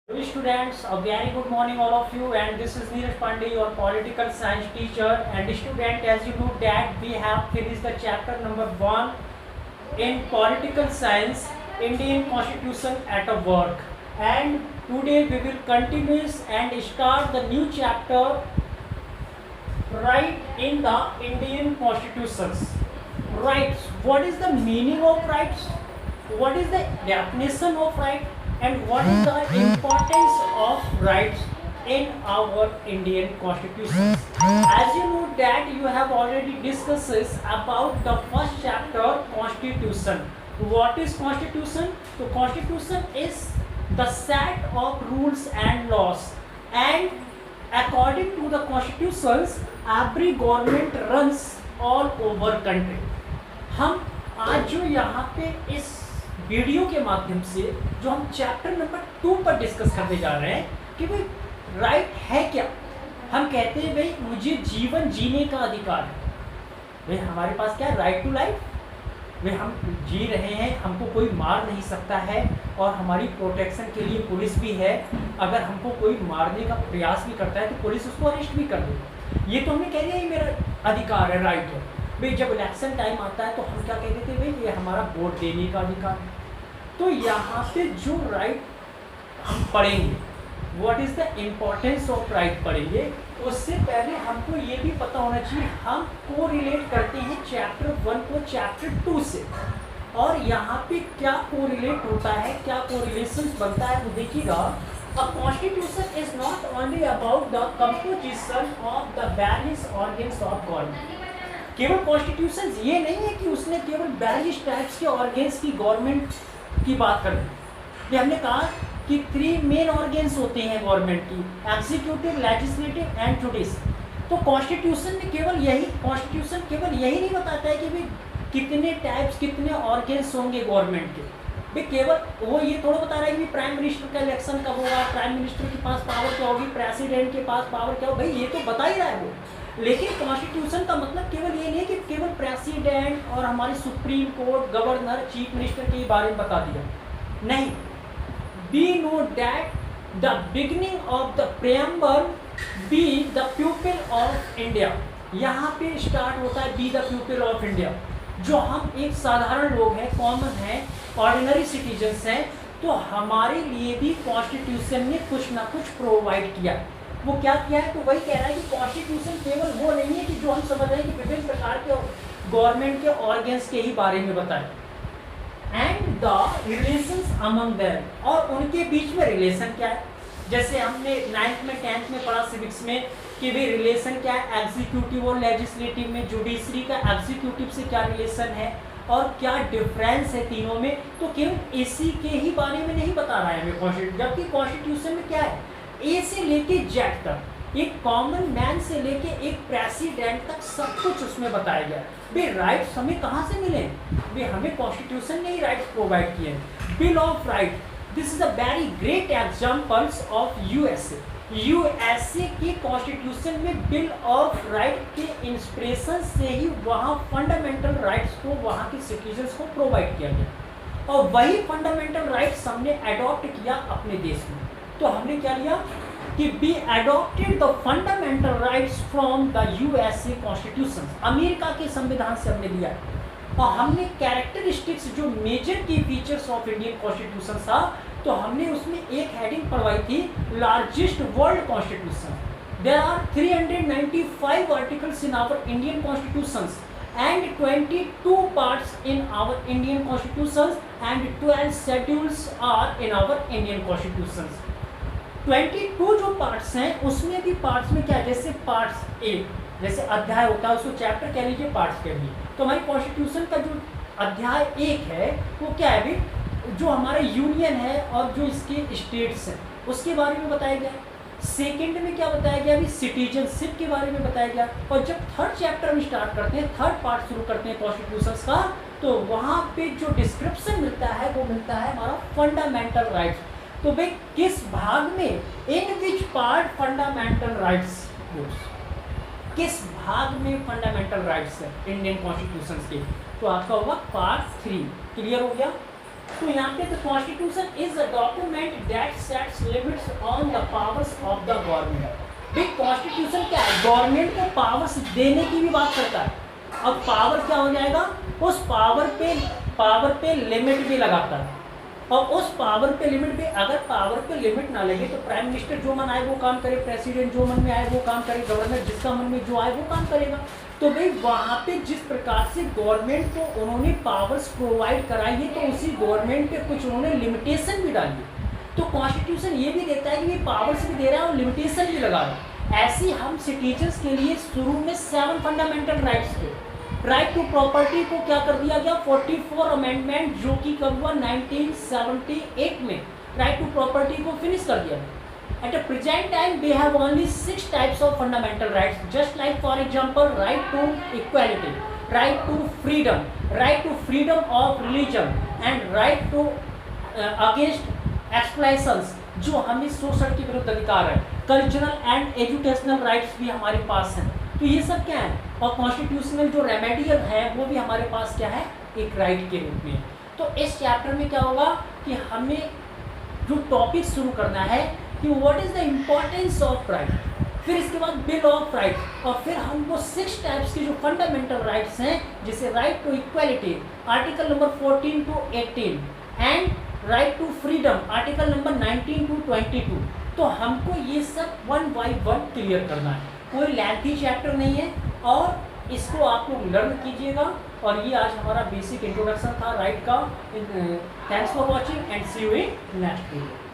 Hello students, a very good morning all of you, and this is Neeraj Pandey, your political science teacher. And student, as you know that we have finished the chapter number 1 in political science, Indian Constitution at a work. And today we will continue and start the new chapter, right in the Indian Constitutions. Rights. What is the meaning of rights? What is the definition of right? And what is the importance of rights in our Indian Constitution? As you know that you have already discussed about the first chapter, Constitution. What is Constitution? So Constitution is the set of rules and laws, and according to the constitutions every government runs all over country. हम आज जो यहाँ पे इस video के माध्यम से जो हम चैप्टर नंबर 2 पर डिस्कस करने जा रहे हैं कि भाई राइट है क्या। हम कहते हैं भाई मुझे जीवन जीने का अधिकार है। भाई हमारे पास क्या है? Right to life. भाई हम जी रहे हैं, हमको कोई मार नहीं सकता है, और हमारी प्रोटेक्शन के लिए पुलिस भी है। अगर हमको कोई मारने का प्रयास भी करता है तो पुलिस उसको अरेस्ट भी कर देगी। ये तो हमें कह रही है ये मेरा अधिकार है, राइट है। भाई जब इलेक्शन टाइम आता है तो हम क्या कहते थे? भाई ये हमारा वोट देने का अधिकार है। तो यहाँ पे जो राइट हम पढ़ेंगे, what is the importance of right पढ़ेंगे, उससे पहले हमको ये भी पता होना चाहिए हम को रिलेट करते हैं चैप्टर 1 को चैप्टर 2 से, और यहाँ पे क्या को रिलेट होता है, क्या को रिलेशन बनता है। तो देखिएगा, a constitution is not only about the composition of the various organs of government. केवल कॉन्स्टिट्यूशन ये नहीं है कि उसने केवल वेरियस टाइप्स के ऑर्गन्स की गवर्नमेंट की बात कर दी। हमने कहा कि 3 मेन ऑर्गन्स होते हैं गवर्नमेंट की, एग्जीक्यूटिव, लेजिस्लेटिव एंड जुडिशरी। तो कॉन्स्टिट्यूशन में केवल यही नहीं बताता है कि भाई कितने टाइप्स, कितने ऑर्गन्स होंगे गवर्नमेंट के। भाई केवल वो ये थोड़ा बता रहा है कि प्राइम मिनिस्टर का इलेक्शन कब होगा, प्राइम मिनिस्टर के पास पावर क्या होगी, प्रेसिडेंट के पास पावर क्या होगा। भाई ये तो बता ही रहा है वो। लेकिन कॉन्स्टिट्यूशन का मतलब केवल ये नहीं कि केवल प्रेसिडेंट और हमारे supreme court, governor, chief minister के बारे में बता दिया। नहीं, we know that the beginning of the preamble we the people of India. यहाँ पे स्टार्ट होता है we the people of India. जो हम एक साधारण लोग हैं, कॉमन हैं, ऑर्डिनरी सिटीजन्स हैं, तो हमारे लिए भी कॉन्स्टिट्यूशन ने कुछ ना कुछ प्रोवाइड किया। वो क्या किया है? तो वही कह रहा है कि कॉन्स्टिट्यूशन केवल वो नहीं है कि जो हम समझ रहे हैं कि विभिन्न प्रकार के गवर्नमेंट के ऑर्गन्स के ही बारे में बताए, and the relations among them, और उनके बीच में रिलेशन क्या है। जैसे हमने 9th में 10th में पढ़ा सिविक्स में कि भाई रिलेशन क्या है एग्जीक्यूटिव और लेजिस्लेटिव में, जुडिशरी का एग्जीक्यूटिव से क्या रिलेशन है और क्या डिफरेंस है तीनों में। तो केवल इसी के ही बारे में नहीं बता रहा है हमें कॉन्स्टिट्यूशन, जबकि कॉन्स्टिट्यूशन में क्या है, ए से लेके जेड तक, एक कॉमन मैन से लेके एक प्रेसिडेंट तक सब कुछ उसमें बताया गया। भाई राइट्स हमें कहाँ से मिले? भाई हमें कॉन्स्टिट्यूशन ने ही राइट्स प्रोवाइड किए हैं। Bill of right, this is a very great examples of USA. USA की कॉन्स्टिट्यूशन में बिल ऑफ राइट के इंस्पिरेशन से ही वहाँ फंडामेंटल राइट्स को वहाँ के सिटीजन्स को प्रोवाइड किया गया, और वही फंडामेंटल राइट्स हमने अडॉप्ट किया अपने देश में। तो हमने क्या लिया कि we adopted the fundamental rights from the USA constitution. America के संविधान से हमने लिया, और हमने कैरेक्टरिस्टिक्स जो मेजर की फीचर्स ऑफ इंडियन कॉन्स्टिट्यूशन था, तो हमने उसमें एक हेडिंग पढ़वाई थी, largest world constitution. There are 395 articles in our Indian constitutions and 22 parts in our Indian constitutions and 12 schedules are in our Indian constitutions। 22 जो पार्ट्स हैं उसमें भी पार्ट्स में क्या है, जैसे पार्ट्स ए, जैसे अध्याय होता है उसको चैप्टर कह लीजिए, पार्ट्स कह लीजिए। तो हमारी कॉन्स्टिट्यूशन का जो अध्याय 1 है वो क्या है? भी जो हमारा यूनियन है और जो इसके स्टेट्स हैं उसके बारे में बताया गया। सेकेंड में क्या बताया गया? अभी सिटीजनशिप के बारे में बताया गया। और जब थर्ड चैप्टर हम स्टार्ट करते हैं, थर्ड पार्ट शुरू करते हैं कॉन्स्टिट्यूशन का, तो वहाँ पे जो डिस्क्रिप्शन मिलता है वो मिलता है हमारा फंडामेंटल राइट्स। तो भाई किस भाग में, इन विच पार्ट फंडामेंटल राइट्स, किस भाग में फंडामेंटल राइट्स है इंडियन कॉन्स्टिट्यूशन के? तो आपका होगा पार्ट 3। क्लियर हो गया? तो यहाँ पे the constitution is a document that sets limits on the powers of the government. भाई कॉन्स्टिट्यूशन क्या है, गवर्नमेंट को पावर्स देने की भी बात करता है। अब पावर क्या हो जाएगा, उस पावर पे लिमिट भी लगाता है, और उस पावर पे लिमिट पे, अगर पावर पे लिमिट ना लगे तो प्राइम मिनिस्टर जो मन आए वो काम करे, प्रेसिडेंट जो मन में आए वो काम करे, गवर्नर जिसका मन में जो आए वो काम करेगा। तो भाई वहाँ पे जिस प्रकार से गवर्नमेंट को उन्होंने पावर्स प्रोवाइड कराई है, तो उसी गवर्नमेंट पे कुछ उन्होंने लिमिटेशन भी डाली है। तो कॉन्स्टिट्यूशन ये भी देता है कि ये पावर्स भी दे रहा है और लिमिटेशन भी लगा रहा है। ऐसे ही हम सिटीजन्स के लिए शुरू में 7 फंडामेंटल राइट्स थे। राइट टू प्रॉपर्टी को क्या कर दिया गया, 44 अमेंडमेंट जो कि कब हुआ 1978 में राइट टू प्रॉपर्टी को फिनिश कर दिया। At the present time, we have only 6 types of fundamental rights, just like for example, right to equality, right to freedom of religion, and right to against exploitations, जो हमें शोषण के विरुद्ध अधिकार है। कल्चरल एंड एजुकेशनल राइट्स भी हमारे पास हैं। तो ये सब क्या है, और कॉन्स्टिट्यूशनल जो रेमेडियल है वो भी हमारे पास क्या है, एक राइट के रूप में। तो इस चैप्टर में क्या होगा कि हमें जो टॉपिक शुरू करना है कि what is the importance of right, फिर इसके बाद बिल ऑफ राइट, और फिर हमको 6 टाइप्स के जो फंडामेंटल राइट्स हैं, जैसे right to equality article number 14 to 18, and right to freedom article number 19 to 22। तो हमको ये सब 1 by 1 क्लियर करना है, कोई लेंथी चैप्टर नहीं है, और इसको आप लोग लर्न कीजिएगा। और ये आज हमारा बेसिक इंट्रोडक्शन था राइट का। Thanks for watching and see you in next video.